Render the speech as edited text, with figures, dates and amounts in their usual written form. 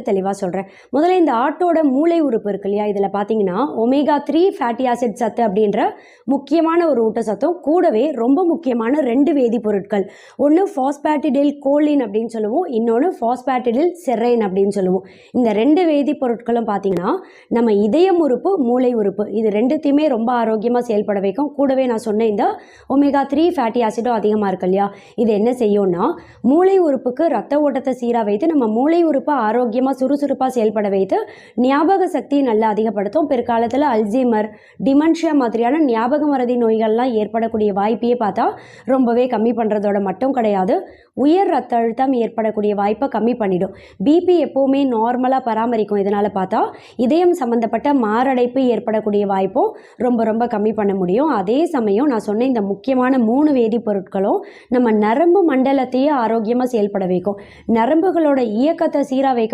தெளிவாக சொல்கிறேன். முதல்ல இந்த ஆட்டோட மூளை உறுப்பு இருக்கு இல்லையா, இதில் பார்த்தீங்கன்னா omega-3 ஃபேட்டி ஆசிட் சத்து அப்படின்ற முக்கியமான ஒரு ஊட்டச்சத்தும் கூடவே ரொம்ப முக்கியமான 2 வேதிப்பொருட்கள், ஒன்று ஃபாஸ்பேட்டிடில் கோலின் அப்படின்னு சொல்லுவோம், இன்னொன்று ஃபாஸ்பேட்டிடில் செரைன் அப்படின்னு சொல்லுவோம். இந்த 2 வேதிப்பொருட்களும் பார்த்தீங்கன்னா நம்ம இதயம் உறுப்பு, மூளை உறுப்பு இது ரெண்டுத்தையுமே ரொம்ப ஆரோக்கியமாக செயல்பட வைக்கும். கூடவே நான் சொன்ன இந்த omega-3 ஃபேட்டி ஆசிடும் அதிகமாக இருக்கு இல்லையா, இது என்ன செய்யும்னா மூளை உறுப்புக்கு ரத்த ஓட்டத்தை சீராக வைத்து நம்ம மூளை உறுப்பை ஆரோக்கியமாக சுறுசுறுப்பாக செயல்பட வைத்து ஞாபக சக்தியை நல்லா அதிகப்படுத்தும். பிற்காலத்தில் அல்சைமர், டிமென்ஷியா மாதிரியான ஞாபக மறதி நோய்கள்லாம் ஏற்படக்கூடிய வாய்ப்பையே பார்த்தா ரொம்பவே கம்மி பண்ணுறதோட மட்டும் கிடையாது, உயர் ரத்த அழுத்தம் ஏற்படக்கூடிய வாய்ப்பை கம்மி பண்ணிடும். பிபி எப்போவுமே நார்மலாக பராமரிக்கும். இதனால் பார்த்தா இதயம் சம்மந்தப்பட்ட மாரடைப்பு ஏற்படக்கூடிய வாய்ப்பும் ரொம்ப ரொம்ப கம்மி பண்ண முடியும். அதே சமயம் நான் சொன்ன இந்த முக்கியமான 3 வேதிப்பொருட்களும் நம்ம நரம்பு மண்டலத்தையே ஆரோக்கியமாக செயல்பட வைக்கும். நரம்புகளோட இயக்கத்தை சீராக வைக்க